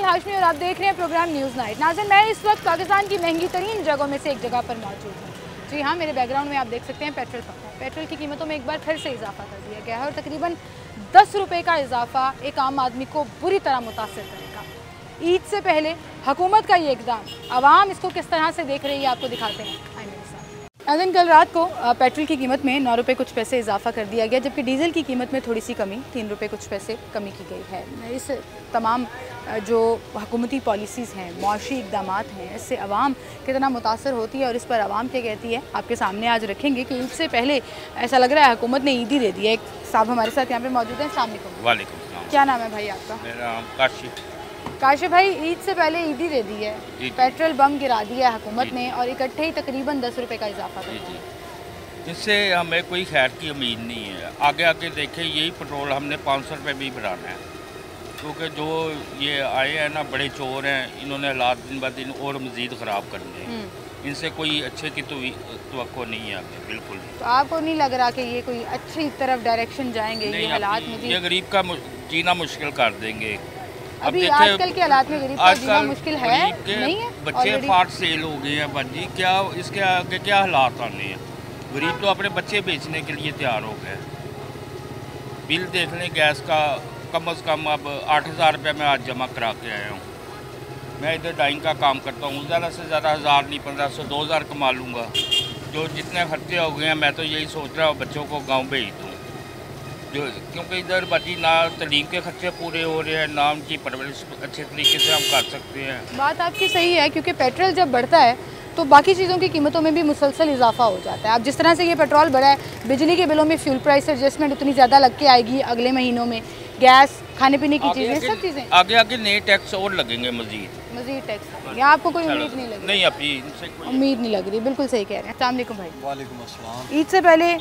कामिल हाशमी और आप देख रहे हैं प्रोग्राम न्यूज़ नाइट। नाज़रीन, मैं इस वक्त पाकिस्तान की महंगी तरीन जगहों में से एक जगह पर मौजूद हूँ। जी हाँ, मेरे बैकग्राउंड में आप देख सकते हैं पेट्रोल पंप है। पेट्रोल की कीमतों में एक बार फिर से इजाफा कर दिया गया है और तकरीबन 10 रुपये का इजाफा एक आम आदमी को बुरी तरह मुतासर करेगा। ईद से पहले हुकूमत का ये इकदाम, आवाम इसको किस तरह से देख रही है आपको दिखाते हैं। नाज़रीन, कल रात को पेट्रोल की कीमत में 9 रुपये कुछ पैसे इजाफा कर दिया गया, जबकि डीज़ल की कीमत में थोड़ी सी कमी 3 रुपये कुछ पैसे कमी की गई है। इस तमाम जो हुकूमती पॉलिसीज़ हैं, मुआशी इक़दाम हैं, इससे आवाम कितना मुतासर होती है और इस पर आवाम क्या कहती है आपके सामने आज रखेंगे कि ईद से पहले ऐसा लग रहा है हुकूमत ने ईद ही दे दी है। एक साहब हमारे साथ यहाँ पे मौजूद हैं। अस्सलाम वालेकुम। वालेकुम सलाम। क्या नाम है भाई आपका? मेरा नाम काशिफ। काशिफ भाई, ईद से पहले ईद ही दे दी है, पेट्रोल बम गिरा दिया है हुकूमत ने और इकट्ठे ही तकरीबन 10 रुपये का इजाफा कर दिया। इससे हमें कोई खैर की उम्मीद नहीं है। आगे आगे देखें, यही पेट्रोल हमने 500 रुपये भी बढ़ाना है, क्योंकि जो ये आए हैं ना बड़े चोर हैं, इन्होंने हालात दिन ब दिन और मज़ीद ख़राब करने हैं। इनसे कोई अच्छे की तवक्को नहीं है हमें, बिल्कुल नहीं। तो आपको नहीं लग रहा कि ये कोई अच्छी तरफ डायरेक्शन जाएंगे? ये हालात में ये गरीब का जीना मुश्किल कर देंगे। अभी आजकल के हालात में गरीब का जीना मुश्किल है नहीं है? बच्चे फाट सेल हो गए हैं बाजी, क्या इसके आगे क्या हालात आने हैं? गरीब तो अपने बच्चे बेचने के लिए तैयार हो गए। बिल देख लें गैस का, कम से कम अब 8,000 रुपये मैं आज जमा करा के आया हूँ। मैं इधर डाइंग का काम करता हूँ, ज़्यादा से ज़्यादा 1000 नहीं 1500 2000 कमा लूँगा। जो जितने खर्चे हो गए हैं, मैं तो यही सोच रहा हूँ बच्चों को गाँव भेज दूँ, जो क्योंकि इधर बाजी ना तलीम के खर्चे पूरे हो रहे हैं, ना उनकी परवरिश अच्छे तरीके से हम कर सकते हैं। बात आपकी सही है, क्योंकि पेट्रोल जब बढ़ता है तो बाकी चीज़ों की कीमतों में भी मुसलसल इजाफा हो जाता है। अब जिस तरह से ये पेट्रोल बढ़ा है, बिजली के बिलों में फ्यूल प्राइस एडजस्टमेंट उतनी ज़्यादा लग के आएगी अगले महीनों में, गैस, खाने पीने की चीज़ें, सब चीज़ें आगे आगे नए टैक्स और लगेंगे, मजीद टैक्स। यहाँ आपको कोई उम्मीद नहीं लग रही? नहीं, अभी उम्मीद नहीं लग रही, बिल्कुल सही कह रहे हैं। अस्सलाम वालेकुम भाई। वालेकुम अस्सलाम। ईद से पहले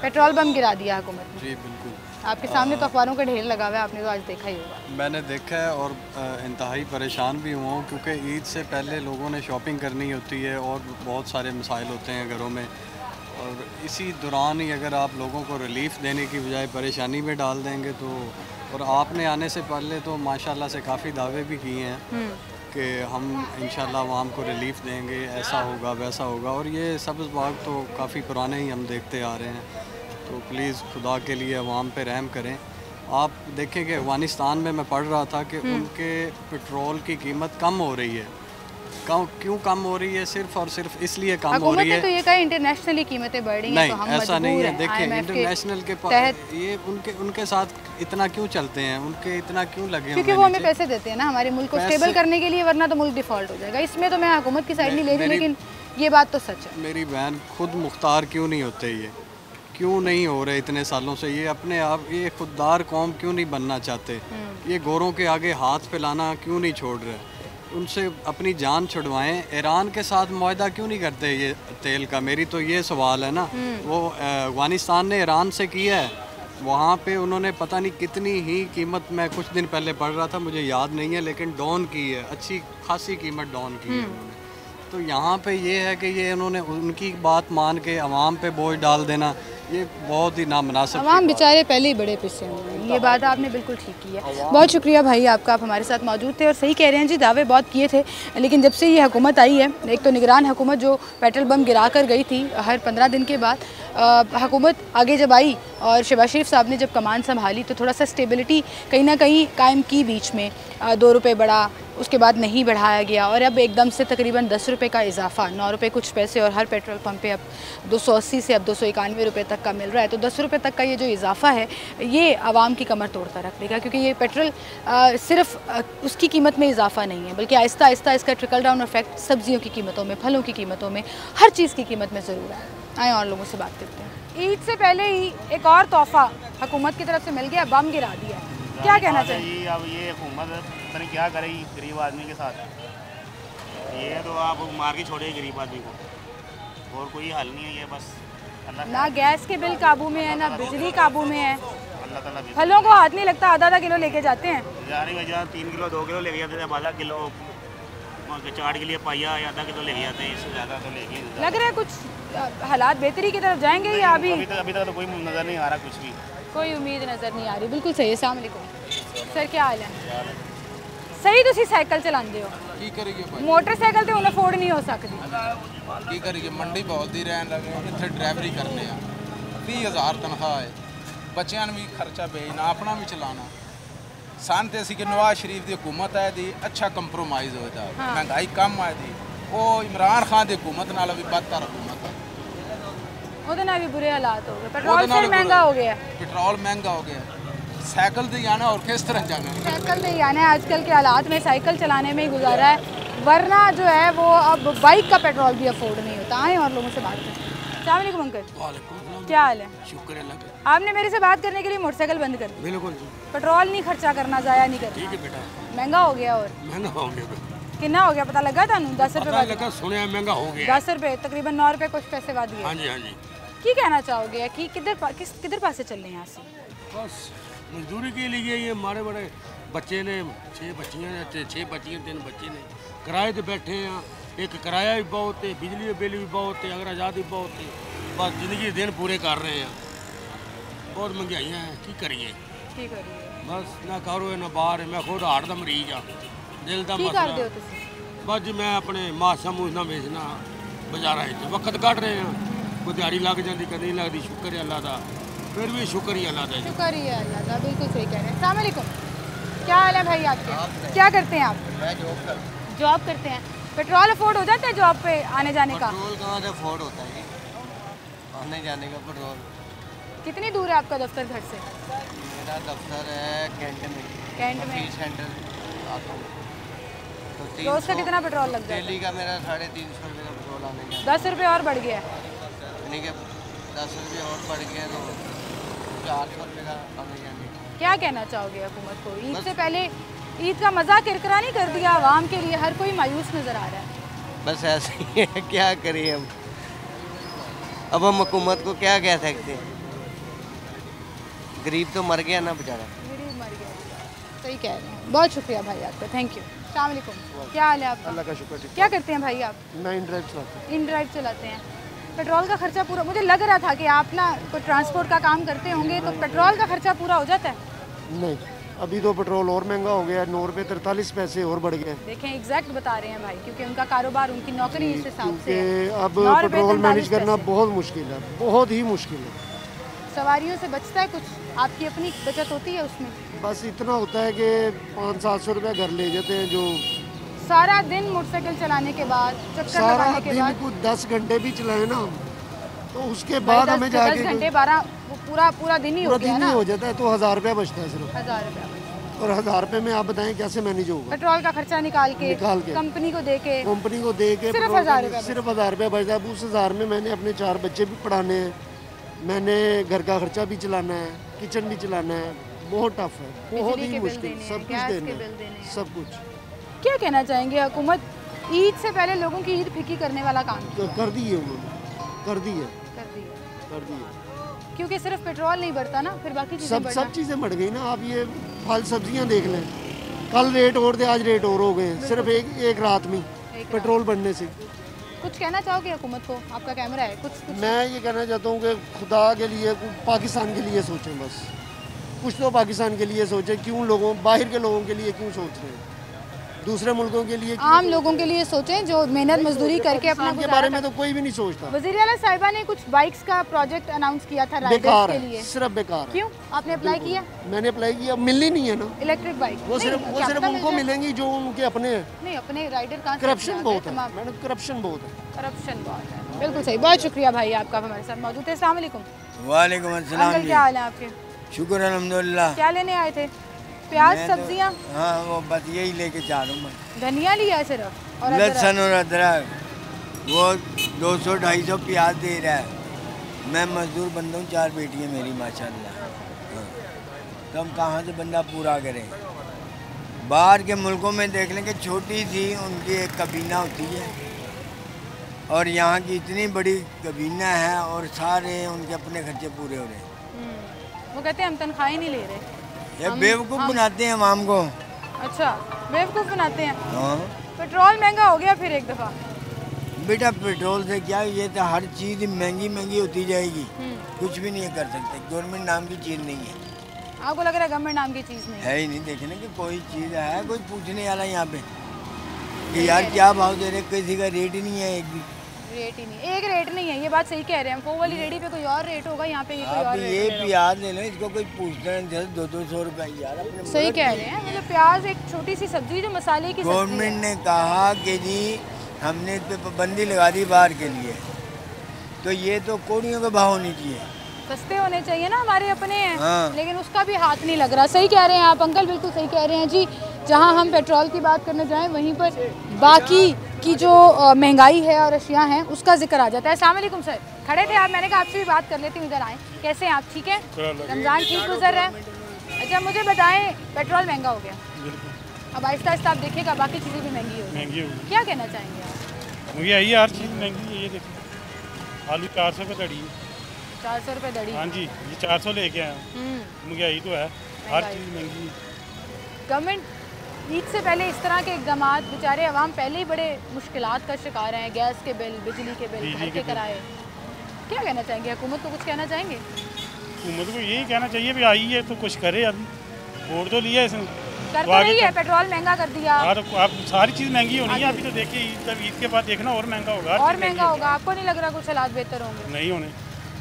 पेट्रोल बम गिरा दिया हुकूमत ने। जी बिल्कुल, आपके सामने तो अखबारों का ढेर लगा हुआ है, आपने तो आज देखा ही होगा। मैंने देखा है और इंतहाई परेशान भी हुआ हूँ, क्योंकि ईद से पहले लोगों ने शॉपिंग करनी होती है और बहुत सारे मसाइल होते हैं घरों में, और इसी दौरान ही अगर आप लोगों को रिलीफ़ देने की बजाय परेशानी में डाल देंगे तो, और आपने आने से पहले तो माशाल्लाह से काफ़ी दावे भी किए हैं कि हम इंशाल्लाह आवाम को रिलीफ़ देंगे, ऐसा होगा वैसा होगा, और ये सब्ज़ बाग तो काफ़ी पुराने ही हम देखते आ रहे हैं। तो प्लीज़ खुदा के लिए अवाम पे रहम करें। आप देखें कि अफ़गानिस्तान में मैं पढ़ रहा था कि उनके पेट्रोल की कीमत कम हो रही है। क्यों कम हो रही है? सिर्फ और सिर्फ इसलिए कम हो रही है। तो ये कहा इंटरनेशनली कीमतें बढ़ रही हैं, नहीं, तो हम ऐसा नहीं है। देखिए इंटरनेशनल के तहत ये उनके साथ इतना क्यों चलते हैं, उनके इतना क्यों लगे? क्योंकि वो हमें पैसे देते हैं ना हमारे मुल्क को स्टेबल करने के लिए, वरना तो मुल्क डिफॉल्ट हो जाएगा। इसमें तो मैं हुकूमत की साइड नहीं ले रही, लेकिन ये बात तो सच है। मेरी बहन, खुद मुख्तार क्यों नहीं होते? ये क्यों नहीं हो रहे इतने सालों से? ये अपने आप, ये खुददार कौम क्यों नहीं बनना चाहते? ये गोरों के आगे हाथ फैलाना क्यों नहीं छोड़ रहे? उनसे अपनी जान छुड़वाएं। ईरान के साथ मुआहदा क्यों नहीं करते ये तेल का? मेरी तो ये सवाल है ना। वो अफ़गानिस्तान ने ईरान से किया है, वहाँ पे उन्होंने पता नहीं कितनी ही कीमत, मैं कुछ दिन पहले पढ़ रहा था, मुझे याद नहीं है, लेकिन डाउन की है, अच्छी खासी कीमत डाउन की है उन्होंने। तो यहाँ पे ये है कि ये उन्होंने उनकी बात मान के अवाम पे बोझ डाल देना, ये बहुत ही नामुनासिब। अवाम बेचारे पहले ही बड़े पिछे हुए हैं, ये बात आपने बिल्कुल ठीक की है। बहुत शुक्रिया भाई आपका, आप हमारे साथ मौजूद थे और सही कह रहे हैं जी, दावे बहुत किए थे, लेकिन जब से ये हुकूमत आई है, एक तो निगरान हुकूमत जो पेट्रोल बम गिरा कर गई थी हर 15 दिन के बाद, हुकूमत आगे जब आई और शहबाज शरीफ साहब ने जब कमान संभाली तो थोड़ा सा स्टेबिलिटी कहीं ना कहीं कायम की। बीच में 2 रुपये बढ़ा, उसके बाद नहीं बढ़ाया गया, और अब एकदम से तकरीबन 10 रुपये का इजाफा, 9 रुपये कुछ पैसे, और हर पेट्रोल पंप पे अब 280 से अब 291 रुपये तक का मिल रहा है। तो 10 रुपये तक का ये जो इजाफा है, ये आवाम की कमर तोड़ता रख देगा, क्योंकि ये पेट्रोल सिर्फ उसकी कीमत में इजाफा नहीं है, बल्कि आहिस्ता आहिस्ता इसका ट्रिकल डाउन इफेक्ट सब्जियों की कीमतों में, फलों की कीमतों में, हर चीज़ की कीमत में ज़रूर है। आए और लोगों से बात करते हैं। ईद से पहले ही एक और तोहफा हुकूमत की तरफ से मिल गया, बम गिरा दिया। क्या कहना चाहिए? अब ये हुकूमत पता नहीं क्या करेगी गरीब आदमी के साथ। ये तो आप मार के छोड़िए गरीब आदमी को, और कोई हल नहीं है। ये बस ना गैस के बिल काबू में है, ना बिजली काबू में है। अल्लाह ताला फलों को हाथ नहीं लगता, आधा किलो लेके जाते हैं। 3 किलो 2 किलो लेके जाते थे, आधा किलो चाट के लिए पाइया या आधा किलो लेके जाते हैं, इससे ज़्यादा तो लेके लग रहा है कुछ हालात बेहतरी की तरफ जाएंगे या अभी तक तो कोई नज़र नहीं आ रहा, कुछ भी कोई उम्मीद नज़र नहीं आ रही। बिल्कुल सही है। अस्सलाम वालेकुम सर, क्या हाल है? सही तुसी साइकिल चलाते हो की करिए भाई मोटरसाइकिल तो उन्हें अफोर्ड नहीं हो सकती की करिए मंडी बहुत ही रहन लगे इतने ड्राइवरी करने 30,000 तनख्वाह है बच्चों भी खर्चा भेजना अपना भी चलाना सन तो असी कि नवाज शरीफ की हुकूमत है दी अच्छा कंप्रोमाइज़ होता हाँ। महंगाई कम है दी वो इमरान खान की हुकूमत नाल भी बदतर हुकूमत है ਉਹਦੇ ਨਾਲ ਵੀ बुरे हालात हो गए पेट्रोल फिर महंगा हो गया है पेट्रोल महंगा हो गया साइकिल से जाना और किस तरह जाना साइकिल से ही आना है आजकल के हालात में साइकिल चलाने में ही गुजारा है वरना जो है वो अब बाइक का पेट्रोल भी अफोर्ड नहीं होता आए और लोगों से बात करें अस्सलाम वालेकुम अंकल क्या हाल है शुक्र अल्लाह आपने मेरे से बात करने के लिए मोटरसाइकिल बंद कर दी बिल्कुल पेट्रोल नहीं खर्चा करना ज़ाया नहीं करना ठीक है बेटा महंगा हो गया और महंगा हो गया कितना हो गया पता लगा थानू 10 रुपए बढ़ लगा सुने महंगा हो गया 10 रुपए तकरीबन 9 रुपए कुछ पैसे बढ़ हाँ गए जी हाँ जी की कहना चाहोगे कि किधर पासे चल रहे हैं यहाँ से बस मजदूरी के लिए ये हमारे बड़े बच्चे ने 6 बच्चियाँ 6 बच्चियाँ 3 बच्चे ने किराए पे बैठे हैं एक किराया भी बहुत है बिजली बिल भी बहुत है अगर आज़ादी बहुत है बस ज़िंदगी दिन पूरे कर रहे हैं बहुत महंगाइयाँ हैं की करिए ठीक है बस ना करो ना बाहर है मैं खुद हार्ट का मरीज हाँ दिल का की कर मसला दो तुसी बस जी मैं अपने मासा मूसना बेचना बाजारा वक्त कट रहे हैं कोई दिहाड़ी लग जाती कभी नहीं लगती शुक्र है अल्लाह का फिर भी शुक्र ही अल्लाह का शुक्र ही है अल्लाह का बिल्कुल सही कह रहे हैं अस्सलाम वालेकुम क्या हाल है भाई आपके क्या करते हैं आप मैं जॉब करते हैं पेट्रोल अफोर्ड हो जाता है जॉब पे आने जाने का पेट्रोल कहाँ से अफोर्ड होता है आने जाने का पेट्रोल कितनी दूर है आपका दफ्तर घर से मेरा दफ्तर है कैंट में कैंट में फीस सेंटर आता हूँ तो रोज का कितना पेट्रोल लग जाता डेली का मेरा 350 रुपये का पेट्रोल आने का है 10 रुपये और बढ़ गया है यानी कि 10 रुपये और बढ़ गया तो 400 रुपये का आने जाने का क्या कहना चाहोगे हुकूमत को ईद से पहले ईद का मज़ा किरकिरा नहीं कर दिया आवाम के लिए हर कोई मायूस नज़र आ रहा है बस ऐसे ही है क्या करें हम अब हम हुकूमत को क्या कह सकते हैं गरीब तो मर गया ना बेचारा गरीब मर गया सही कह रहे हैं बहुत शुक्रिया भाई आपका थैंक यू अस्सलाम वालेकुम क्या हाल है आपका अल्लाह का शुक्र ठीक क्या करते हैं भाई आप मैं इन ड्राइव चलाता हूँ इन ड्राइव चलाते हैं पेट्रोल का खर्चा पूरा मुझे लग रहा था कि आप ना कोई ट्रांसपोर्ट का काम करते होंगे तो पेट्रोल का खर्चा पूरा हो जाता है नहीं अभी तो पेट्रोल और महंगा हो गया 9 रुपये 43 पैसे और बढ़ गए देखें एग्जैक्ट बता रहे हैं भाई क्योंकि उनका कारोबार उनकी नौकरी इस हिसाब से क्योंकि है। अब 9 रुपये पेट्रोल 43 मैनेज करना पैसे। बहुत मुश्किल है बहुत ही मुश्किल है सवारियों से बचता है कुछ आपकी अपनी बचत होती है उसमें बस इतना होता है कि 500-700 रुपये घर ले जाते हैं जो सारा दिन मोटरसाइकिल चलाने के बाद चक्कर सारा लगाने के दिन बाद को 10 घंटे भी चलाए ना हम, तो उसके भाई बाद हमें 10 जाके घंटे 12 पूरा दिन ही हो पूरा गया दिन ना ही हो जाता है तो 1000 रुपया बचता है सिर्फ 1000 रुपया और 1000 रुपये में आप बताएं कैसे मैनेज होगा पेट्रोल का खर्चा निकाल के कंपनी को दे के कंपनी को दे के सिर्फ पेट्रोल 1000 रुपया सिर्फ 1000 रुपया बचता है। अब उस 1000 में मैंने अपने 4 बच्चे भी पढ़ाने हैं, मैंने घर का खर्चा भी चलाना है, किचन भी चलाना है, बहुत टफ है, बहुत बिजली ही के बिल मुश्किल, देने हैं, सब कुछ गैस के देना बिल देने है, हैं। सब कुछ क्या कहना चाहेंगे हुकूमत ईद से पहले लोगों की ईद फीकी करने वाला काम तो कर दी है उन्होंने, कर दी है, कर दिया कर दी है। क्योंकि सिर्फ पेट्रोल नहीं बढ़ता ना फिर बाकी चीजें सब बढ़ना चीज़ें बढ़ गई ना। आप ये फल सब्जियां देख लें, कल रेट और थे आज रेट और हो गए, सिर्फ एक रात में पेट्रोल बढ़ने से। कुछ कहना चाहोगे हुकूमत को आपका कैमरा है कुछ मैं ये कहना चाहता हूँ कि खुदा के लिए पाकिस्तान के लिए सोचें, बस कुछ तो पाकिस्तान के लिए सोचें। क्यों लोगों बाहर के लोगों के लिए क्यों सोच रहे हैं, दूसरे मुल्कों के लिए क्यों आम लोगों के लिए सोचें जो मेहनत मजदूरी करके अपना पाकिस्तान के बारे में तो कोई भी नहीं सोचता। वज़ीर आला साहिबा ने कुछ बाइक्स का प्रोजेक्ट अनाउंस किया था राइडर्स बेकार के है, लिए सिर्फ बेकार है। क्यों आपने अप्लाई किया मैंने अप्लाई किया, मिलनी नहीं है ना। इलेक्ट्रिक बाइक वो सिर्फ उनको मिलेंगी जो उनके अपने हैं। नहीं अपने राइडर कहाँ से करप्शन मिला? बहुत है तमाम मैडम, करप्शन बहुत है। करप्शन बहुत है बिल्कुल सही। बहुत शुक्रिया भाई आपका हमारे साथ मौजूद है। अस्सलाम वालेकुम वालेकुम अस्सलाम अंकल जी। क्या हाल है आपके शुक्र अल्हम्दुलिल्लाह। क्या लेने आए थे प्याज मैं तो- सब्जियाँ हाँ वो बस यही लेके जा रहा हूँ मैं। धनिया लिया है सिर्फ और अदरक। लहसुन और अदरक वो 200-250 प्याज दे रहा है। मैं मजदूर बंदा हूँ, 4 बेटियाँ मेरी माशाल्लाह। हाँ। तो हम कहाँ से बंदा पूरा करें। बाहर के मुल्कों में देख लें कि छोटी सी उनकी एक कबीना होती है और यहाँ की इतनी बड़ी कबीना है और सारे उनके अपने खर्चे पूरे हो रहे हैं। वो कहते हैं हम तनख्वाही नहीं ले रहे। ये बेवकूफ़ बनाते हैं आवाम को। अच्छा बेवकूफ़ बनाते हैं। हाँ पेट्रोल महंगा हो गया फिर एक दफ़ा। बेटा पेट्रोल से क्या, ये तो हर चीज़ महंगी होती जाएगी, कुछ भी नहीं कर सकते। गवर्नमेंट नाम की चीज़ नहीं है। आपको लग रहा है गवर्नमेंट नाम की चीज़ नहीं है ही नहीं, देखने की कोई चीज़ है, कोई पूछने वाला यहाँ पे कि यार क्या भाव दे रहे, किसी का रेट ही नहीं है, एक भी रेट ही नहीं, एक रेट नहीं है। ये बात सही कह रहे हैं, वो वाली रेडी पे कोई और रेट होगा, यहाँ पे ये कोई और ये प्याज ले लो, इसको कोई पूछता है जैसे 200-200 रुपये यार अपने। सही कह रहे हैं, मतलब प्याज एक छोटी सी सब्जी जो मसाले की। गवर्नमेंट ने कहा कि जी हमने इस पे पाबंदी लगा दी बाहर के लिए, तो ये तो कोड़ियों के भाव होनी चाहिए, सस्ते होने चाहिए ना, हमारे अपने हैं। हाँ। लेकिन उसका भी हाथ नहीं लग रहा। सही कह रहे हैं आप अंकल, बिल्कुल सही कह रहे हैं जी। जहां हम पेट्रोल की बात करने जाएं वहीं पर बाकी की जो महंगाई है और अशिया हैं उसका जिक्र आ जाता है। अस्सलाम वालेकुम सर, खड़े थे आप, मैंने कहा आपसे भी बात कर लेती हूँ, इधर आएँ। कैसे हैं आप, ठीक है? रमज़ान ठीक गुजर रहा है? अच्छा मुझे बताएं, पेट्रोल महंगा हो गया, अब आहिस्ता आहिस्ता आप देखेगा बाकी चीज़ें भी महंगी होगी, क्या कहना चाहेंगे आप? मुझे यही हर चीज़ महंगी है। ये देखिए आलू 400 रुपये दड़ी है, 400 रुपये दड़ी। हाँ जी, ये 400 लेके आया। मुझे यही तो है, हर चीज़ महंगी है। गवर्नमेंट ईद से पहले इस तरह के इकदाम, बेचारे अवाम पहले ही बड़े मुश्किलात का शिकार हैं, गैस के बिल, बिजली के बिल, घर के किराए। क्या कहना चाहेंगे, हुकूमत को कुछ कहना चाहेंगे? हुकूमत को यही कहना चाहिए भी आई है तो कुछ करे, अभी वोट तो लिया इसने, कर तो रही है, पेट्रोल महंगा कर दिया। आप सारी चीज़ महंगी होनी है, अभी तो देखिए ईद के बाद देखना और महंगा होगा, और महंगा होगा। आपको नहीं लग रहा कुछ हालात बेहतर होंगे? नहीं होने।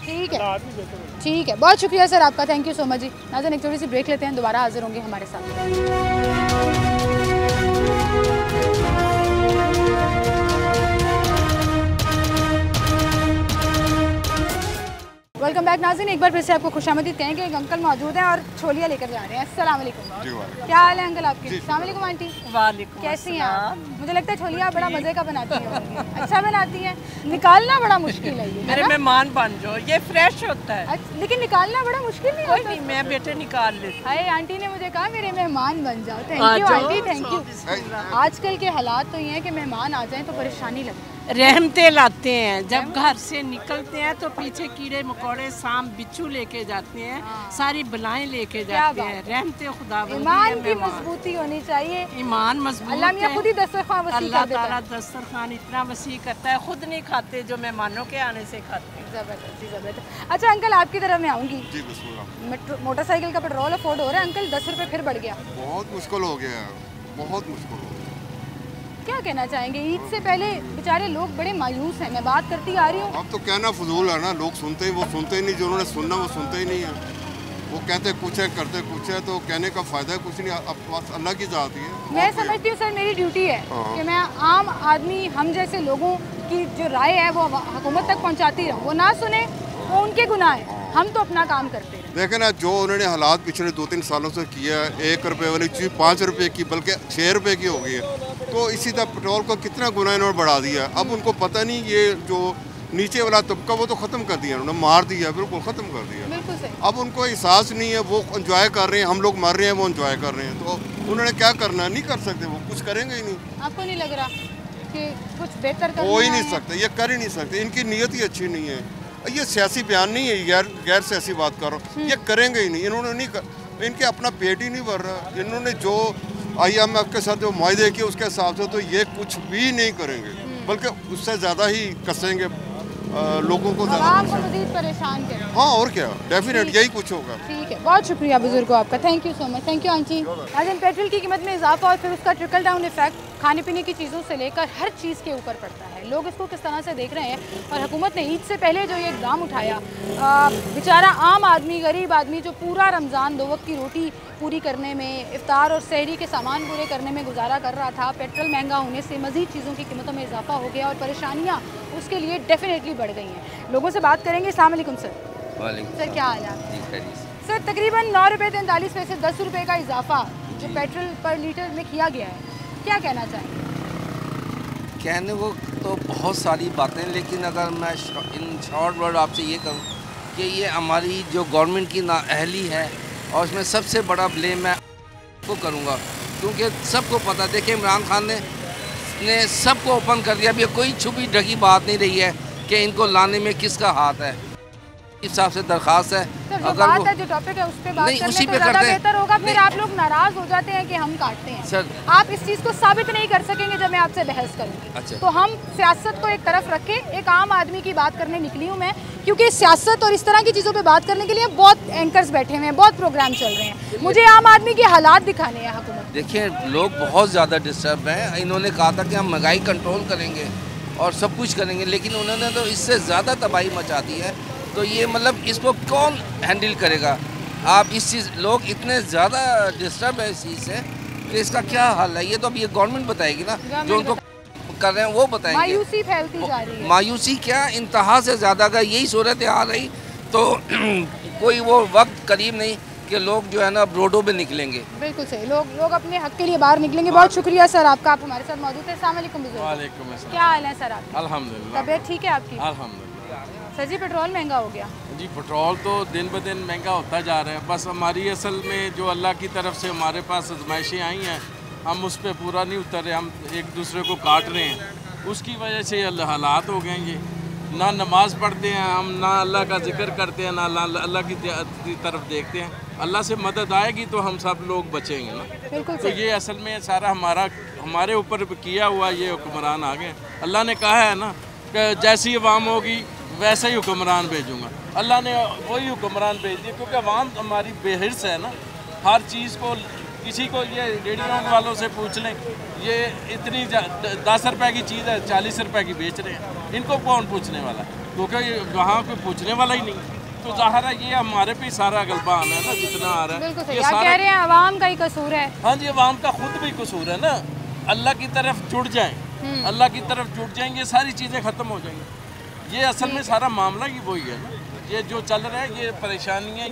ठीक है, ठीक है, बहुत शुक्रिया सर आपका, थैंक यू सो मच जी। नाज़रीन एक थोड़ी सी ब्रेक लेते हैं, दोबारा हाजिर होंगे हमारे साथ। वेलकम बैक नाज़रीन, एक बार फिर से आपको खुशामदीद कहेंगे। एक अंकल मौजूद हैं और छोलियाँ लेकर जा रहे हैं। अस्सलाम वालेकुम, क्या हाल है अंकल आपके? अस्सलाम वालेकुम आंटी, वालेकुम कैसी हैं आप? मुझे लगता है छोलियाँ बड़ा मज़े का बनाती हैं, अच्छा बनाती हैं, निकालना बड़ा मुश्किल है ये, मेरे मेहमान बन जाओ, ये फ्रेश होता है। अच्छा, लेकिन निकालना बड़ा मुश्किल नहीं कोई होता? नहीं, मैं बेटे निकाल लेती। हाय आंटी ने मुझे कहा मेरे मेहमान बन जाओ। Thank you aunty, thank you. आजकल के हालात तो ये हैं कि मेहमान आ जाएं तो परेशानी लगती है। रहमते लाते हैं, जब घर से निकलते हैं तो पीछे कीड़े मकोड़े सांप बिच्छू लेके जाते हैं, सारी बलाएं लेके जाते हैं। रहमते खुदा, ईमान की मजबूती होनी चाहिए, ईमान मजबूत अल्लाह मियां खुद ही दस्तरखान वसी अल्लाह कर देता है। ताला दस्तरखान इतना वसी करता है, खुद नहीं खाते जो मेहमानों के आने से खाते हैं। ज़बरदस्त जी, ज़बरदस्त। अच्छा अंकल आपकी तरफ मैं आऊँगी, मोटरसाइकिल का पेट्रोल अफोर्ड हो रहा है अंकल, 10 रुपये फिर बढ़ गया, बहुत मुश्किल हो गया है, बहुत मुश्किल हो गया। क्या कहना चाहेंगे? ईद से पहले बेचारे लोग बड़े मायूस हैं, मैं बात करती आ रही हूँ। अब तो कहना फजूल है ना, लोग सुनते ही वो सुनते ही नहीं, जो उन्होंने सुनना वो सुनते ही नहीं है। वो कहते कुछ है करते कुछ है, तो कहने का फ़ायदा है कुछ नहीं, अब अल्लाह की जाती है। मैं समझती हूँ सर, मेरी ड्यूटी है कि मैं आम आदमी, हम जैसे लोगों की जो राय है वो हुकूमत तक पहुँचाती रहूँ। वो ना सुने वो उनके गुनाह है, हम तो अपना काम करते हैं। देखें ना, जो उन्होंने हालात पिछले 2-3 सालों से किया है, 1 रुपये वाली चीज़ 5 रुपये की बल्कि 6 रुपये की हो गई है, तो इसी तरह पेट्रोल को कितना गुना इन्होंने बढ़ा दिया। अब उनको पता नहीं, ये जो नीचे वाला तबका वो तो ख़त्म कर दिया उन्होंने, मार दिया, बिल्कुल ख़त्म कर दिया। बिल्कुल सही। अब उनको एहसास नहीं है, वो एंजॉय कर रहे हैं, हम लोग मर रहे हैं, वो एंजॉय कर रहे हैं, तो उन्होंने क्या करना, नहीं कर सकते, वो कुछ करेंगे ही नहीं। आपको नहीं लग रहा कि कुछ बेहतर हो ही नहीं सकते, ये कर ही नहीं सकते, इनकी नीयत ही अच्छी नहीं है। ये सियासी बयान नहीं है, गैर सियासी बात कर रहा हूँ, ये करेंगे ही नहीं, इन्होंने नहीं इनके अपना पेट ही नहीं भर रहा। इन्होंने जो IMF के साथ जो मुआहदे किए उसके हिसाब से तो ये कुछ भी नहीं करेंगे, बल्कि उससे ज़्यादा ही कसेंगे लोगों को, मज़ीद परेशान करें। हाँ और क्या, डेफिनेट यही कुछ होगा। ठीक है, बहुत शुक्रिया बुजुर्गों आपका, thank you so much, thank you aunty. आज इन पेट्रोल की कीमत में इजाफा और फिर उसका ट्रिकल डाउन इफेक्ट खाने पीने की चीज़ों से लेकर हर चीज़ के ऊपर पड़ता है। लोग इसको किस तरह से देख रहे हैं, और हुकूमत ने ईद से पहले जो ये इक़दाम उठाया, बेचारा आम आदमी, गरीब आदमी जो पूरा रमज़ान 2 वक्त की रोटी पूरी करने में, इफ्तार और सहरी के सामान पूरे करने में गुजारा कर रहा था, पेट्रोल महंगा होने से मज़ीद चीज़ों की कीमतों में इजाफा हो गया और परेशानियाँ उसके लिए डेफिनेटली बढ़ गई हैं। लोगों से बात करेंगे। अस्सलाम वालेकुम सर। वालेकुम सर, क्या हाल है? सर, तकरीबन 9 रुपये 43 पैसे 10 रुपये का इजाफा जो पेट्रोल पर लीटर में किया गया है, क्या कहना चाहेंगे? कहने वो तो बहुत सारी बातें, लेकिन अगर मैं इन शॉर्ट वर्ड आपसे ये कहूँ कि ये हमारी जो गवर्नमेंट की नाअहली है, और उसमें सबसे बड़ा ब्लेम मैं को करूँगा, क्योंकि सबको पता, देखिए इमरान खान ने सबको ओपन कर दिया। अभी कोई छुपी ढकी बात नहीं रही है कि इनको लाने में किसका हाथ है। हिसाब से दरख्वास्त है। तो जो बात है, जो टॉपिक है उस पे बात करने उसी तो पे ज़्यादा करते हैं। बेहतर होगा। फिर आप लोग नाराज़ हो जाते हैं कि हम काटते हैं। सर आप इस चीज़ को साबित नहीं कर सकेंगे जब मैं आपसे बहस करूँगी। अच्छा। तो हम सियासत को एक तरफ रख के एक आम आदमी की बात करने निकली हूँ मैं, क्योंकि सियासत और इस तरह की चीज़ों पे बात करने के लिए बहुत एंकर्स बैठे हुए हैं, बहुत प्रोग्राम चल रहे हैं। मुझे आम आदमी के हालात दिखाने हैं हुकूमत। देखिए, लोग बहुत ज़्यादा डिस्टर्ब हैं। इन्होंने कहा था कि हम महंगाई कंट्रोल करेंगे और सब कुछ करेंगे, लेकिन उन्होंने तो इससे ज़्यादा तबाही मचा दी है। तो ये मतलब इसको कौन हैंडल करेगा? आप इस चीज़, लोग इतने ज़्यादा डिस्टर्ब है इस चीज़ से कि इसका क्या हल है। ये तो अब ये गवर्नमेंट बताएगी ना, जो उनको कर रहे हैं वो बताएंगे। मायूसी फैलती जा रही है। मायूसी क्या, इंतहा से ज़्यादा अगर यही सूरत आ रही तो कोई वो वक्त करीब नहीं कि लोग जो है ना रोडों पे निकलेंगे। बिल्कुल सही, लोग अपने हक के लिए बाहर निकलेंगे। बहुत शुक्रिया सर आपका, आप हमारे साथ मौजूद हैं। अस्सलाम वालेकुम बुजुर्ग। वालेकुम अस्सलाम। क्या हाल है सर आपके? अल्हम्दुलिल्लाह। तबीयत ठीक है आपकी? अल्हम्दुलिल्लाह। सर जी, पेट्रोल महंगा हो गया। जी, पेट्रोल तो दिन ब दिन महंगा होता जा रहा है। बस हमारी असल में जो अल्लाह की तरफ से हमारे पास आजमाइशें आई हैं, हम उस पर पूरा नहीं उतर रहे, हम एक दूसरे को काट रहे हैं। उसकी वजह से हालात हो गए ये। ना नमाज पढ़ते हैं हम, ना अल्लाह का जिक्र करते हैं, ना अल्लाह की तरफ देखते हैं। अल्लाह से मदद आएगी तो हम सब लोग बचेंगे ना। बिल्कुल तो ये असल में सारा हमारे ऊपर किया हुआ ये हुक्मरान आ गए। अल्लाह ने कहा है ना कि जैसी अवाम होगी वैसे ही हुक्मरान भेजूँगा। अल्लाह ने वही हुक्मरान भेज दिए, क्योंकि अवाम हमारी बेहिर्स है ना। हर चीज़ को किसी को, ये रेडियो वालों से पूछ लें, ये इतनी 10 रुपए की चीज़ है 40 रुपए की बेच रहे हैं, इनको कौन पूछने वाला है? क्योंकि वहाँ कोई पूछने वाला ही नहीं। तो ज़ाहिर है ये हमारे पे सारा गलबा आना है ना, जितना आ रहा है। ये सारा कह रहे हैं अवाम का ही कसूर है। हाँ जी, अवाम का खुद भी कसूर है ना। अल्लाह की तरफ जुड़ जाएँ, अल्लाह की तरफ जुड़ जाएंगे, सारी चीज़ें ख़त्म हो जाएंगी। ये असल में सारा मामला ही वही है ना। ये जो चल रहा है, ये परेशानी है,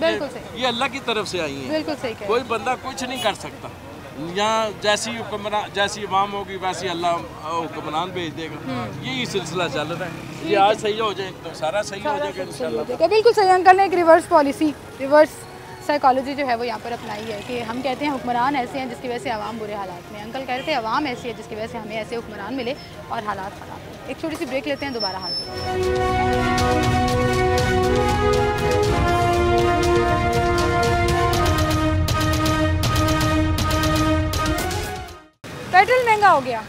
ये अल्लाह की तरफ से आई है। बिल्कुल सही कह। कोई बंदा कुछ नहीं कर सकता। यहाँ जैसी अवाम होगी वैसी अल्लाह हुक्मरान भेज देगा। यही सिलसिला चल रहा है। ये आज सही हो जाए तो सारा सही हो जाएगा इंशाल्लाह। बिल्कुल सही। अंकल ने एक रिवर्स पॉलिसी, रिवर्स साइकोलॉजी जो है वो यहाँ पर अपनाई है कि हम कहते हैं हुक्मरान ऐसे हैं जिसकी वजह से आवाम बुरे हालात में। अंकल कह रहे थे अवाम ऐसी है जिसकी वजह से हमें ऐसे हुक्मरान मिले और हालात ख़राब हैं। एक छोटी सी ब्रेक लेते हैं, दोबारा हाजिर। पेट्रोल महंगा हो गया,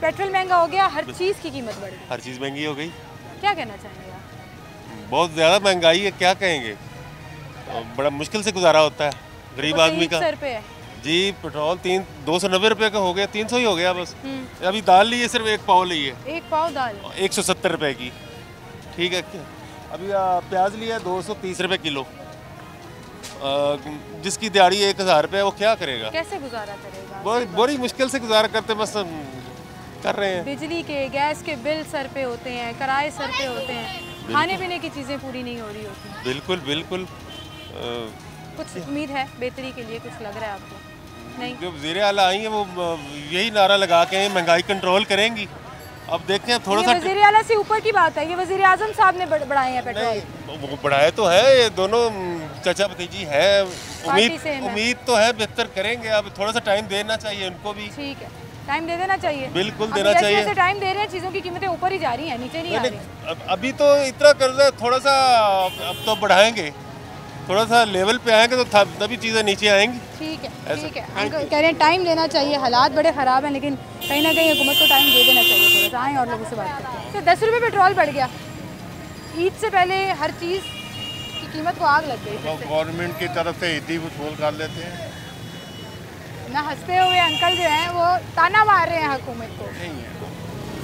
पेट्रोल महंगा हो गया, हर चीज़ की कीमत बढ़ गई। हर चीज़ महंगी हो गई। क्या कहना चाहेंगे आप? बहुत ज़्यादा महंगाई है, क्या कहेंगे। बड़ा मुश्किल से गुजारा होता है गरीब आदमी का। सर पे है जी, पेट्रोल 290 रुपये का हो गया, 300 ही हो गया बस। अभी दाल ली है, सिर्फ 1 पाव ली है, 1 पाव दाल 170 रुपये की। ठीक है, अभी प्याज लिया 230 रुपये किलो। जिसकी दिहाड़ी 1000 रुपये, वो क्या करेगा, कैसे गुजारा करेगा? बड़ी मुश्किल से गुजारा करते, बस कर रहे हैं। बिजली के, गैस के बिल सर पे होते हैं, किराए सर पे होते हैं, खाने पीने की चीज़ें पूरी नहीं हो रही होती। बिल्कुल बिल्कुल। कुछ उम्मीद है बेहतरी के लिए, कुछ लग रहा है आपको? नहीं, जो वज़ीर आला आई हैं वो यही नारा लगा के महंगाई कंट्रोल करेंगी। अब देखें थोड़ा सा। वज़ीर आला से ऊपर की बात है, ये वज़ीर आज़म साहब ने बढ़ाए हैं पेट्रोल। वो बढ़ाए तो है, ये दोनों चाचा भतीजी है। उम्मीद तो है बेहतर करेंगे। अब थोड़ा सा टाइम देना चाहिए उनको भी। ठीक है, टाइम दे देना चाहिए। बिल्कुल देना चाहिए। जैसे टाइम दे रहे हैं, चीज़ों की कीमतें ऊपर ही जा रही हैं, नीचे नहीं आ रही। अभी तो इतना कर रहे, थोड़ा सा अब तो बढ़ाएंगे, थोड़ा सा लेवल पे आएंगे तो तभी चीज़ें नीचे आएंगी। ठीक है, ठीक है। अंकल कह रहे हैं टाइम देना चाहिए, हालात बड़े ख़राब हैं, लेकिन कहीं ना कहीं हुकूमत को टाइम दे देना चाहिए। थोड़ा सा आएँ और लोगों से बात करते हैं। तो 10 रुपये पेट्रोल बढ़ गया, ईद से पहले हर चीज़ की कीमत को आग लग गई। गवर्नमेंट की तरफ से ईदी वसूल कर लेते हैं ना। हंसते हुए अंकल जो हैं वो ताना मार रहे हैं हुकूमत को। नहीं है,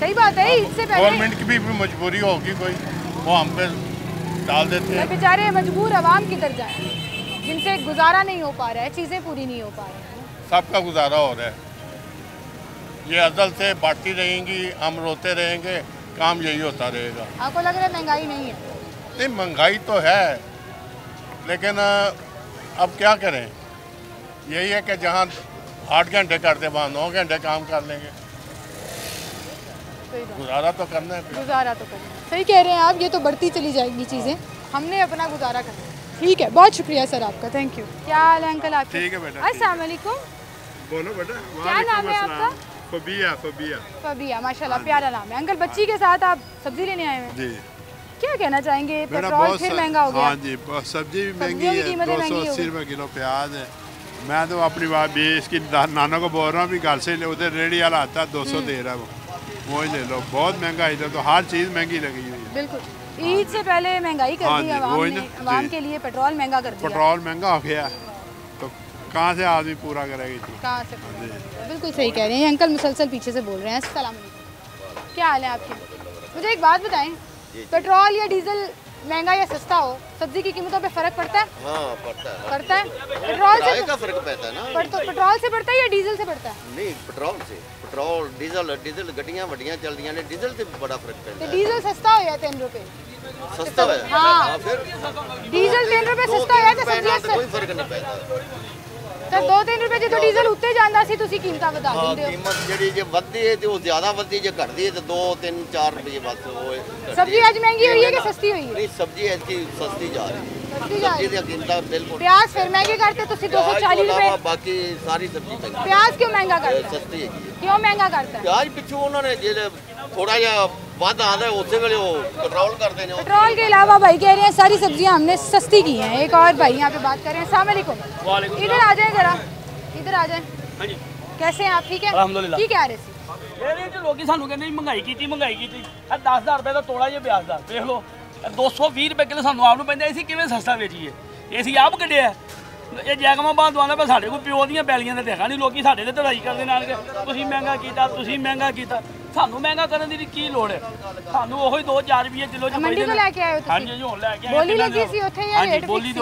सही बात है, ईद से पहले गवर्नमेंट की भी मजबूरी होगी कोई, वो हम पे डाल देते हैं। बेचारे मजबूर अवाम किधर जाएं, जिनसे गुजारा नहीं हो पा रहा है, चीज़ें पूरी नहीं हो पा रही हैं। सबका गुजारा हो रहा है, ये अजल से बढ़ती रहेंगी, हम रोते रहेंगे, काम यही होता रहेगा। आपको लग रहा है महंगाई नहीं है? नहीं, महंगाई तो है, लेकिन अब क्या करें। यही है कि जहाँ 8 घंटे करते वहाँ 9 घंटे काम कर लेंगे। गुजारा तो करना है, गुजारा तो करना है। सही कह रहे हैं आप, ये तो बढ़ती चली जाएगी चीज़ें, हमने अपना गुजारा करना है। ठीक है, बहुत शुक्रिया सर आपका, थैंक यू। क्या हाल है अंकल आपके? ठीक है बेटा। अस्सलाम वालेकुम। बोलो बेटा। क्या नाम है आपका? फबिया। फबिया, फबिया, माशाल्लाह प्यारा नाम है। अंकल बच्ची के साथ आप सब्जी लेने आए हैं? जी। क्या कहना चाहेंगे, पेट्रोल फिर महंगा हो गया? हाँ जी, सब्जी भी महंगी है, 280 रुपये किलो प्याज है। मैं तो अपनी बात भी इसकी नाना को बोल रहा हूँ भी घर से उधर रेडी वाला आता है 200 दे रहा है वो ही ले लो। बहुत महंगा इधर तो हर चीज़ महंगी लगी हुई है। बिल्कुल, ईद से पहले महंगाई कर दी आवाम के लिए, पेट्रोल महंगा कर दिया। पेट्रोल महंगा हो गया तो कहाँ से आदमी पूरा करेगा? कहाँ से? बिल्कुल सही कह रहे हैं अंकल, मुसलसल पीछे से बोल रहे हैं। अस्सलाम वालेकुम, क्या हाल है आपके? मुझे एक बात बताएं, पेट्रोल या डीजल महंगा या सस्ता हो, सब्जी की कीमतों पे फर्क पड़ता है? हाँ पड़ता है। पड़ता है? पेट्रोल से का फर्क पड़ता है ना? पेट्रोल से पड़ता है या डीजल से पड़ता है? नहीं, पेट्रोल से। पेट्रोल डीजल गड्डियां वड्डियां चल रही हैं, डीजल से बड़ा फर्क पड़ता है। डीजल सस्ता हो या 3 रुपए? सस्ता है? हाँ, फिर डीजल 3 रुपए सस्ता हो तो सब्जी कोई फर्क नहीं पड़ता। तो 2-3 रुपए जो डीजल उत्ते जांदा सी, तुसी कीमतां बता दिंदे हो। कीमत जेडी जे वधदी है ते वो ज्यादा वधदी, जे घटदी है तो 2-3-4 रुपए बस वो। सब्जी आज महंगी हुई है कि सस्ती हुई है? नहीं, सब्जी ऐसी सस्ती जा रही है। सस्ती जा रही है। सब्जी दी कीमत बिल्कुल। प्याज फिर महंगे करते तुसी 240 रुपए। बाकी सारी सब्जी महंगी। प्याज क्यों महंगा करता है? सस्ती है। क्यों महंगा करता है? प्याज पिछू उन्होंने जे थोड़ा जिहा वादा आता है उसे वेले वो पेट्रोल कर देने। पेट्रोल के अलावा भाई कह रहे हैं सारी सब्जियां हमने सस्ती की हैं। एक और भाई यहाँ पे बात कर रहे हैं। अस्सलाम वालेकुम, इधर आ जाए जरा, इधर आ जाए। हाँ जी, कैसे हैं आप? ठीक है अल्हम्दुलिल्लाह। की कह रहे थे? ये जो लोग सानू कहते महंगाई की 10,000 रुपए का तोड़ा जो ब्याज दर देख लो, 220 रुपए किलो सानू आप पैंदा, इसी किवें सस्ता बेचीए? इसी आप कढ़िया ये जैगमा बांध दवाना पर साढ़े कोई प्यो दी बैलियां का देखा नहीं, लोग साढ़े से लड़ाई करते नाल के तुसीं महंगा किया, तुसीं महंगा किया। सानू महंगा करने की की लोड़ है? सानू वही 2-4 रुपये किलो मंडी तो लेके आए हो तुसीं? हाँ जी, हुण लेके आए। बोली लगी सी उत्थे या रेट? बोली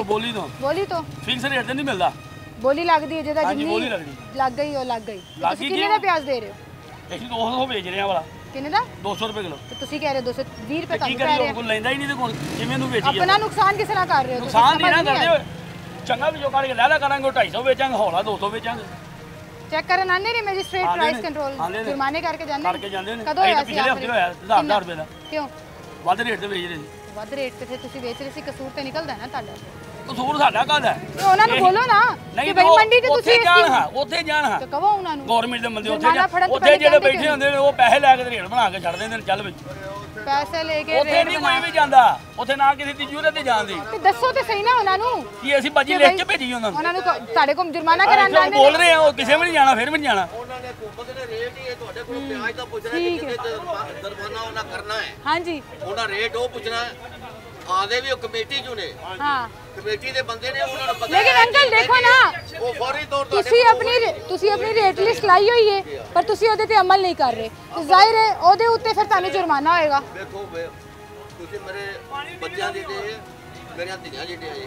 तो फिक्स रेट तो नहीं मिलता। बोली लगदी है जेदा जिन्नी बोली लगदी लग गई, वो लग गई। तुसीं किन्ने दा प्याज दे रहे हो? ਅਸੀਂ 200 ਵੇਚ ਰਹੇ ਆ ਵਾਲਾ। किन्ने दा? 200 रुपए किलो। तो ਤੁਸੀਂ ਕਹਿ ਰਹੇ 220 ਰੁਪਏ ਤੁਹਾਨੂੰ ਕੀ ਪੈ ਕਰੀਏ, ਰਿਹਾ? ਕੋਈ ਲੈਂਦਾ ਹੀ ਨਹੀਂ ਤੇ ਕੋਣ ਕਿਵੇਂ ਨੂੰ ਵੇਚੀ ਜਾਂਦਾ? ਆਪਣਾ ਨੁਕਸਾਨ ਕਿਸੇ ਨਾਲ ਕਰ ਰਹੇ ਹੋ? ਨੁਕਸਾਨ ਨਹੀਂ ਨਾ ਕਰਦੇ ਹੋਏ, ਚੰਗਾ ਵੀ ਜੋ ਕਰਕੇ ਲੈ ਲੈ ਕਰਾਂਗੇ, 250 ਵੇਚਾਂਗੇ, ਹੌਲਾ 200 ਵੇਚਾਂਗੇ। ਚੈੱਕ ਕਰਨ ਆਉਂਦੇ ਨੇ ਮੈਜਿਸਟ੍ਰੇਟ ਪ੍ਰਾਈਸ ਕੰਟਰੋਲ ਜੁਰਮਾਨੇ ਕਰਕੇ ਜਾਂਦੇ ਨੇ? ਕਦੋਂ ਹੋਇਆ ਸੀ? ਪਿਛਲੇ ਹਫਤੇ ਹੋਇਆ 1000 ਰੁਪਏ ਦਾ। ਕਿਉਂ? ਵੱਧ ਰੇਟ ਤੇ ਵੇਚ ਰਹੇ ਸੀ। ਵੱਧ ਰੇਟ ਤੇ ਤੁਸੀਂ ਵੇਚ ਰਹੇ ਸੀ, ਕਸੂਰ ਤੇ ਨਿਕਲਦਾ ਨਾ ਤੁਹਾਡਾ। ਕਸੂਰ ਸਾਡਾ ਕਾਹਦਾ ਹੈ? ਉਹਨਾਂ ਨੂੰ ਬੋਲੋ ਨਾ ਕਿ ਬਈ ਮੰਡੀ ਤੇ ਤੁਸੀਂ ਉੱਥੇ ਜਾਣ ਹਾਂ, ਤੇ ਕਹੋ ਉਹਨਾਂ ਨੂੰ ਗਵਰਨਮੈਂਟ ਦੇ ਬੰਦੇ ਉੱਥੇ ਜਿਹੜੇ ਬੈਠੇ ਹੁੰਦੇ ਨੇ ਉਹ ਪੈਸੇ ਲੈ ਕੇ ਰੇਟ ਬਣਾ ਕੇ ਛੱਡ ਦਿੰਦੇ ਨੇ, ਚੱਲ ਵਿੱਚ ਪੈਸੇ ਲੈ ਕੇ ਉੱਥੇ ਨਹੀਂ ਕੋਈ ਵੀ ਜਾਂਦਾ, ਉੱਥੇ ਨਾ ਕਿਸੇ ਦੀ ਜ਼ਰੂਰਤ ਤੇ ਜਾਣ ਦੀ। ਤੇ ਦੱਸੋ ਤੇ ਸਹੀ ਨਾ ਉਹਨਾਂ ਨੂੰ ਕਿ ਅਸੀਂ ਬਾਜੀ ਲਿਖ ਕੇ ਭੇਜੀ ਉਹਨਾਂ ਨੂੰ। ਉਹਨਾਂ ਨੂੰ ਤੁਹਾਡੇ ਕੋਲ ਜੁਰਮਾਨਾ ਕਰਾਉਣਾ ਹੈ? ਬੋਲ ਰਹੇ ਆ, ਉਹ ਕਿਸੇ ਵੀ ਨਹੀਂ ਜਾਣਾ, ਫਿਰ ਵੀ ਨਹੀਂ ਜਾਣਾ। ਉਹਨਾਂ ਨੇ ਹਕੂਮਤ ਨੇ ਰੇਟ ਹੀ ਤੁਹਾਡੇ ਕੋਲ ਪਿਆਜ਼ ਦਾ ਪੁੱਛਣਾ ਹੈ ਕਿ ਜੁਰਮਾਨਾ ਉਹਨਾਂ ਕਰਨਾ ਹੈ। ਹਾਂਜੀ, ਉਹਨਾਂ ਰੇਟ ਉਹ ਪੁੱਛਣਾ ਹੈ। ਆਦੇ ਵੀ ਉਹ ਕਮੇਟੀ ਚੋਂ ਨੇ। ਹਾਂ, ਕਮੇਟੀ ਦੇ ਬੰਦੇ ਨੇ, ਉਹਨਾਂ ਨੂੰ ਪਤਾ ਲੇਕਿਨ ਅੰਕਲ ਦੇਖੋ ਨਾ, ਉਹ ਫੌਰੀ ਤੌਰ ਤੇ ਤੁਸੀਂ ਆਪਣੀ ਰੇਟ ਲਿਸਟ ਲਾਈ ਹੋਈ ਹੈ ਪਰ ਤੁਸੀਂ ਉਹਦੇ ਤੇ ਅਮਲ ਨਹੀਂ ਕਰ ਰਹੇ, ਤੇ ਜ਼ਾਹਿਰ ਹੈ ਉਹਦੇ ਉੱਤੇ ਫਿਰ ਤੁਹਾਨੂੰ ਜੁਰਮਾਨਾ ਹੋਏਗਾ। ਦੇਖੋ ਤੁਸੀਂ ਮੇਰੇ ਬੱਚਿਆਂ ਦੇ ਮੇਰੀਆਂ ਧੀਆਂ ਜਿਹੜੀਆਂ ਜੀ,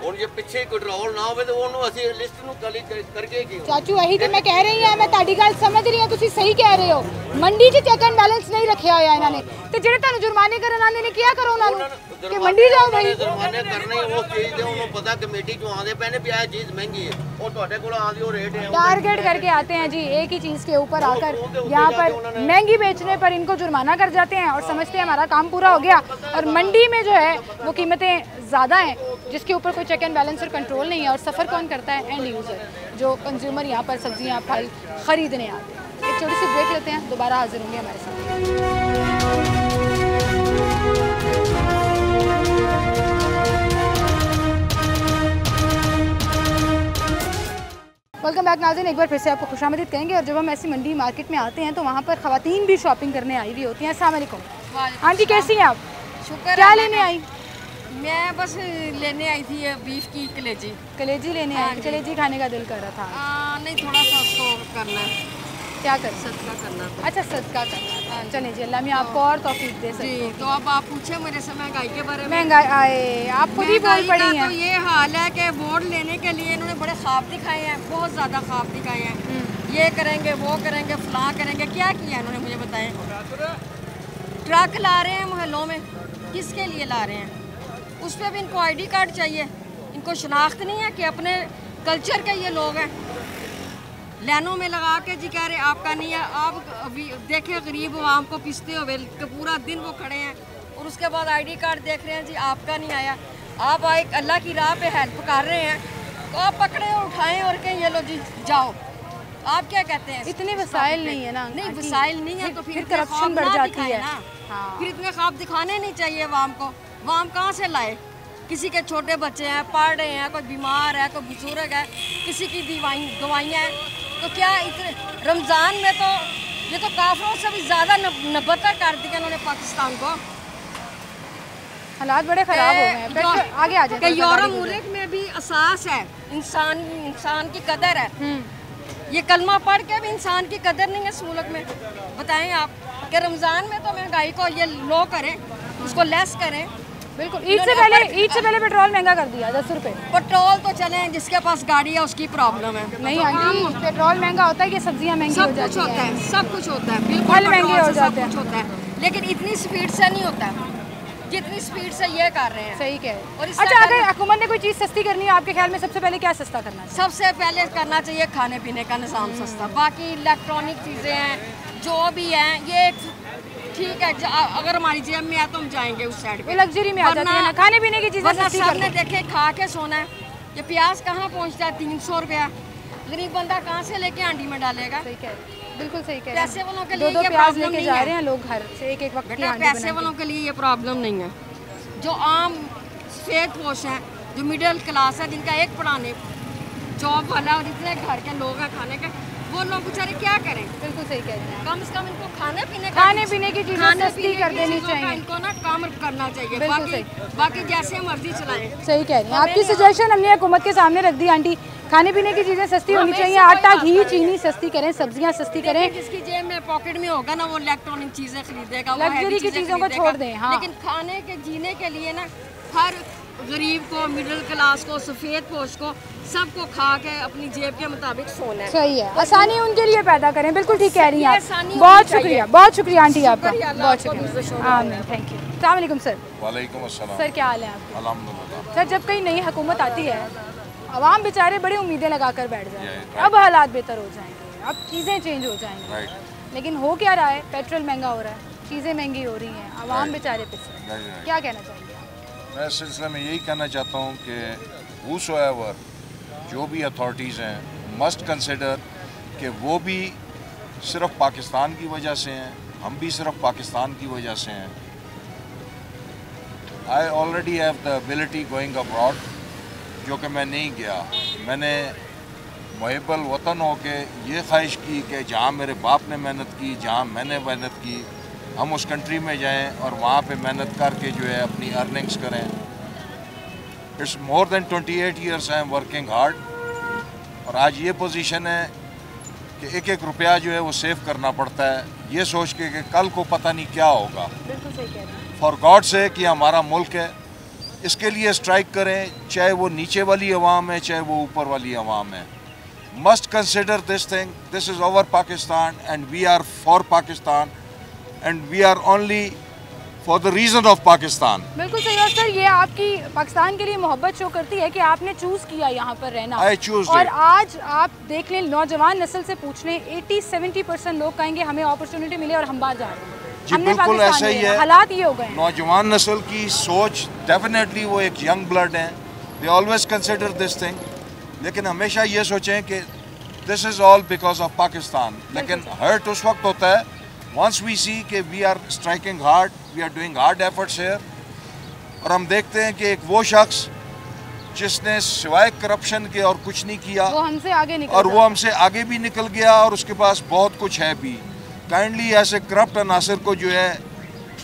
ਹੁਣ ਜੇ ਪਿੱਛੇ ਕੰਟਰੋਲ ਨਾ ਹੋਵੇ ਤਾਂ ਉਹਨੂੰ ਅਸੀਂ ਲਿਸਟ ਨੂੰ ਖਾਲੀ ਕਰਕੇ ਕੀ ਚਾਚੂ ਇਹੀ ਤੇ ਮੈਂ ਕਹਿ ਰਹੀ ਹਾਂ, ਮੈਂ ਤੁਹਾਡੀ ਗੱਲ ਸਮਝ ਰਹੀ ਹਾਂ, ਤੁਸੀਂ ਸਹੀ ਕਹਿ ਰਹੇ ਹੋ। ਮੰਡੀ 'ਚ ਚੈੱਕ ਐਂਡ ਬੈਲੈਂਸ ਨਹੀਂ ਰੱਖਿਆ ਹੋਇਆ ਇਹਨਾਂ ਨੇ, ਤੇ ਜਿਹੜੇ ਤੁਹਾਨੂੰ ਜੁਰਮਾਨੇ ਕਰਨ ਆਉਂਦੇ ਨੇ ਕੀ ਕਰੋ ਉਹਨਾਂ ਨੂੰ ਕਿ ਮੰਡੀ ਜਾਓ ਭਾਈ। ਜੁਰਮਾਨੇ ਕਰਨੇ ਉਸ ਚੀਜ਼ ਦੇ, ਉਹਨੂੰ ਪਤਾ ਕਮੇਟੀ ਚੋਂ ਆਉਂਦੇ ਪਏ ਨੇ ਵੀ ਇਹ ਚੀਜ਼ ਮਹਿੰਗੀ ਹੈ, ਉਹ ਤੁਹਾਡੇ ਕੋਲ ਆਉਂਦੀ ਉਹ ਰੇਟ है। टारगेट करके आते हैं जी, एक ही चीज़ के ऊपर आकर यहाँ पर महंगी बेचने पर इनको जुर्माना कर जाते हैं और समझते हैं हमारा काम पूरा हो गया। और मंडी में जो है वो कीमतें ज़्यादा हैं जिसके ऊपर कोई चेक एंड बैलेंस और कंट्रोल नहीं है। और सफ़र कौन करता है? एंड यूज़र, जो कंज्यूमर यहाँ पर सब्जियाँ फल ख़रीदने आते हैं। एक छोटी सी ब्रेक लेते हैं, दोबारा हाजिर होंगे हमारे साथ। वेलकम बैक नाज़रीन, एक बार फिर से आपको खुशामदीद कहेंगे। और जब हम ऐसी मंडी मार्केट में आते हैं तो वहाँ पर ख़वातीन भी शॉपिंग करने आई हुई होती हैं। अस्सलाम वालेकुम आंटी, कैसी हैं आप? शुक्र। क्या लेने आई? मैं बस लेने आई थी बीफ की कलेजी। कलेजी लेने आई? कलेजी खाने का दिल कर रहा था? नहीं, थोड़ा सा उसको करना है। क्या कर? सदका करना। अच्छा, सदका करना। चलिए जी, अल्लाह में आपको और तौफीक दे सके। जी, तो अब आप पूछे मेरे से महंगाई के बारे में। महंगाई आए, आप खुद ही बोल पड़ी हैं। तो ये हाल है कि वोट लेने के लिए इन्होंने बड़े ख्वाब दिखाए हैं, बहुत ज़्यादा ख्वाब दिखाए हैं। ये करेंगे, वो करेंगे, फलां करेंगे। क्या किया इन्होंने मुझे बताएं? ट्रक ला रहे हैं मोहल्लों में, किसके लिए ला रहे हैं? उस पर भी इनको ID कार्ड चाहिए। इनको शनाख्त नहीं है कि अपने कल्चर के ये लोग हैं। लाइनों में लगा के जी कह रहे आपका नहीं है। आप देखें गरीब आवाम को पिसते हुए पूरा दिन वो खड़े हैं और उसके बाद ID कार्ड देख रहे हैं जी आपका नहीं आया। आप एक अल्लाह की राह पे हेल्प कर रहे हैं तो आप पकड़े और उठाएं और कहें ये लो जी जाओ। आप क्या कहते हैं? इतने वसाइल नहीं है ना। नहीं वसाइल नहीं है तो फिर करप्शन बढ़ जाती है ना। फिर इतने ख्वाब दिखाने नहीं चाहिए वाम को। वाम कहाँ से लाए? किसी के छोटे बच्चे हैं, पढ़ रहे हैं, कोई बीमार है, कोई बुजुर्ग है, किसी की दवाइयाँ हैं, तो क्या इतने रमज़ान में तो ये तो काफिरों से भी ज़्यादा नबतर कर दिया इन्होंने पाकिस्तान को। हालात बड़े ख़राब हो गए हैं। आगे आ जाए। यूरोप मुल्क में भी एहसास है इंसान की कदर है। ये कलमा पढ़ के भी इंसान की कदर नहीं है इस मुल्क में। बताएं आप कि रमज़ान में तो महंगाई को ये लो करें, उसको लेस करें। बिल्कुल। ईद से पहले पेट्रोल महंगा कर दिया 10 रुपए। पेट्रोल तो चले जिसके पास गाड़ी है उसकी प्रॉब्लम है। नहीं आंटी, पेट्रोल महंगा होता है कि सब्जियां महंगी हो जाती हैं। सब कुछ होता है, बिल्कुल महंगे हो जाते हैं। होता है, लेकिन इतनी स्पीड से नहीं होता जितनी स्पीड से ये कर रहे हैं। सही कह रहे हैं। और अच्छा, अगर हुकूमत ने कोई चीज़ सस्ती करनी है आपके ख्याल में सबसे पहले क्या सस्ता करना चाहिए? सबसे पहले करना चाहिए खाने पीने का निज़ाम सस्ता। बाकी इलेक्ट्रॉनिक चीज़ें हैं जो भी हैं ये ठीक है, अगर हमारी जेब में है तो हम जाएंगे उस साइड पे, लग्जरी में आ जाती है ना। खाने पीने की चीज़ें सस्ती सबने देखे खा के सोना है। ये प्याज कहाँ पहुँचता है 300 रुपया, गरीब बंदा कहाँ से लेके हांडी में डालेगा? सही कह रहे हैं, बिल्कुल सही कह रहे हैं। पैसे वालों के लिए दो प्याज लेके जा रहे हैं लोग घर से एक वक्त की हांडी। पैसे वालों के लिए ये प्रॉब्लम नहीं है। जो आम सेहत पोश हैं, जो मिडिल क्लास है, जिनका एक पढ़ाने जॉब वाला और इतने घर के लोग हैं खाने के, वो लोग बेचारे क्या करें? बिल्कुल सही कह रहे हैं। कम से कम इनको खाने पीने की चीज़ें सस्ती कर देनी चाहिए। इनको ना कम करना चाहिए। बाकी जैसे मर्जी चलाएं। सही कह रही हैं। आपकी सजेशन हमने हुकूमत के सामने रख दी आंटी। खाने पीने की चीज़ें सस्ती होनी चाहिए, आटा घी चीनी सस्ती करें, सब्जियां सस्ती करें। जिसकी जेब में पॉकेट में होगा ना वो इलेक्ट्रॉनिक चीज़ें खरीदेगा, लग्जरी की चीज़ों को छोड़ दें। हाँ, लेकिन खाने के जीने के लिए ना हर गरीब को, मिडिल क्लास को, सफ़ेद पोश को, सबको खा के अपनी जेब के मुताबिक सोना है। सही है, आसानी उनके लिए पैदा करें। बिल्कुल ठीक कह रही हैं आप। बहुत शुक्रिया आंटी आपका, बहुत शुक्रिया। आमीन, थैंक यू। अस्सलाम वालेकुम सर। वालेकुम अस्सलाम। सर क्या हाल है आपका? अल्हम्दुलिल्लाह। सर जब कहीं नई हुकूमत आती है आवाम बेचारे बड़ी उम्मीदें लगा कर बैठ जाते हैं, अब हालात बेहतर हो जाएंगे, अब चीज़ें चेंज हो जाएंगी, लेकिन हो क्या रहा है? पेट्रोल महंगा हो रहा है, चीज़ें महंगी हो रही हैं, आवाम बेचारे पिछले। क्या कहना चाहेंगे आप? मैं इस सिलसिले में यही कहना चाहता हूँ कि whosoever जो भी अथॉरिटीज़ हैं मस्ट कंसिडर कि वो भी सिर्फ पाकिस्तान की वजह से हैं, हम भी सिर्फ पाकिस्तान की वजह से हैं। I already have the ability going abroad, जो कि मैं नहीं गया। मैंने मुहिब्बुल वतन हो के ये ख्वाहिश की कि जहाँ मेरे बाप ने मेहनत की, जहाँ मैंने मेहनत की, हम उस कंट्री में जाएं और वहाँ पे मेहनत करके जो है अपनी अर्निंग्स करें। It's more than 28 years I am working hard, और आज ये पोजीशन है कि एक एक रुपया जो है वो सेव करना पड़ता है, ये सोच के कि कल को पता नहीं क्या होगा। बिल्कुल सही कह रहे हैं। फॉर गॉड से कि हमारा मुल्क है, इसके लिए स्ट्राइक करें, चाहे वो नीचे वाली अवाम है चाहे वो ऊपर वाली अवाम है। Must consider this thing, this is our Pakistan and we are for Pakistan and we are only for the reason of Pakistan. बिल्कुल सही। और सर ये आपकी पाकिस्तान के लिए मोहब्बत शो करती है कि आपने चूज़ किया यहाँ पर रहना। I choose और it. आज आप देख लें, नौजवान नस्ल से पूछ लें, 80-70% लोग कहेंगे हमें अपॉर्चुनिटी मिले और हम बाहर जा रहे हैं। जी बिल्कुल ऐसा ही है। हालात ये हो गए। नौजवान नस्ल की सोच डेफिनेटली वो एक यंग ब्लड है, they always consider this thing, लेकिन हमेशा ये सोचें कि this is all because of Pakistan. लेकिन हर्ट उस वक्त होता है वंस वी सी कि we are striking hard, we are doing hard efforts here, और हम देखते हैं कि एक वो शख्स जिसने सिवाय करप्शन के और कुछ नहीं किया, वो हमसे आगे निकल और वो हमसे आगे भी निकल गया और उसके पास बहुत कुछ है भी। काइंडली ऐसे करप्ट अनासर को जो है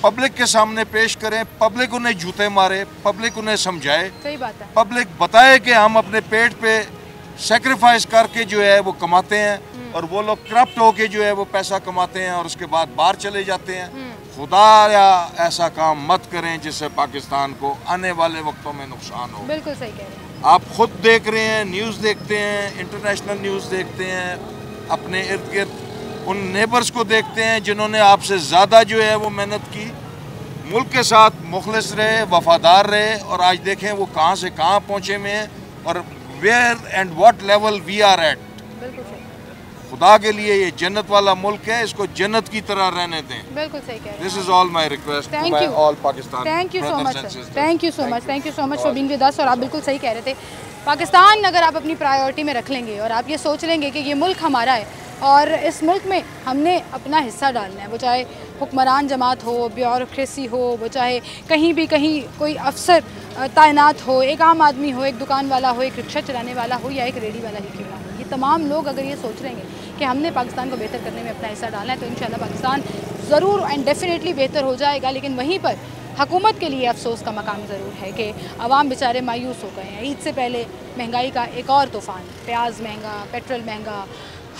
पब्लिक के सामने पेश करें, पब्लिक उन्हें जूते मारे, पब्लिक उन्हें समझाए। सही बात है। पब्लिक बताए कि हम अपने पेट पे सेक्रीफाइस करके जो है वो कमाते हैं, और वो लोग करप्ट होके जो है वो पैसा कमाते हैं और उसके बाद बाहर चले जाते हैं। खुदा या ऐसा काम मत करें जिससे पाकिस्तान को आने वाले वक्तों में नुकसान हो। बिल्कुल सही कह रहे हैं। आप खुद देख रहे हैं, न्यूज़ देखते हैं, इंटरनेशनल न्यूज़ देखते हैं, अपने इर्द गिर्द उन नेबर्स को देखते हैं जिन्होंने आपसे ज़्यादा जो है वो मेहनत की, मुल्क के साथ मुखलिस रहे, वफादार रहे, और आज देखें वो कहाँ से कहाँ पहुँचे हुए हैं और where and what level we are at. खुदा के लिए ये जन्नत वाला मुल्क है, इसको जन्नत की तरह रहने दें। बिल्कुल सही कह रहे हैं। This is all my request to my all Pakistan. Thank you so much, thank you so much, thank you so much for being with us. और आप बिल्कुल सही कह रहे थे पाकिस्तान अगर आप अपनी प्रायोरिटी में रख लेंगे और आप ये सोच लेंगे कि ये मुल्क हमारा है और इस मुल्क में हमने अपना हिस्सा डालना है, वो चाहे हुक्मरान जमात हो, ब्यूरोक्रेसी हो, वो चाहे कहीं भी कहीं कोई अफसर तैनात हो, एक आम आदमी हो, एक दुकान वाला हो, एक रिक्शा चलाने वाला हो या एक रेडी वाला ही क्यों ना हो, ये तमाम लोग अगर ये सोच लेंगे कि हमने पाकिस्तान को बेहतर करने में अपना हिस्सा डालना है तो इंशाल्लाह पाकिस्तान ज़रूर एंड डेफिनेटली बेहतर हो जाएगा। लेकिन वहीं पर हुकूमत के लिए अफसोस का मकाम ज़रूर है कि अवाम बेचारे मायूस हो गए हैं। ईद से पहले महंगाई का एक और तूफ़ान, प्याज महंगा, पेट्रोल महंगा,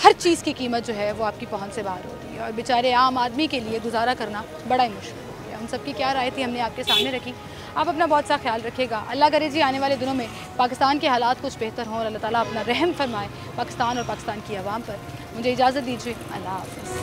हर चीज़ की कीमत जो है वो आपकी पहुंच से बाहर हो रही है और बेचारे आम आदमी के लिए गुजारा करना बड़ा ही मुश्किल हो गया। उन सबकी क्या राय थी हमने आपके सामने रखी। आप अपना बहुत सा ख्याल रखिएगा। अल्लाह करे जी आने वाले दिनों में पाकिस्तान के हालात कुछ बेहतर हों और अल्लाह ताला अपना रहम फरमाए पाकिस्तान और पाकिस्तान की आवाम पर। मुझे इजाज़त दीजिए। अल्लाह हाफ़िज़।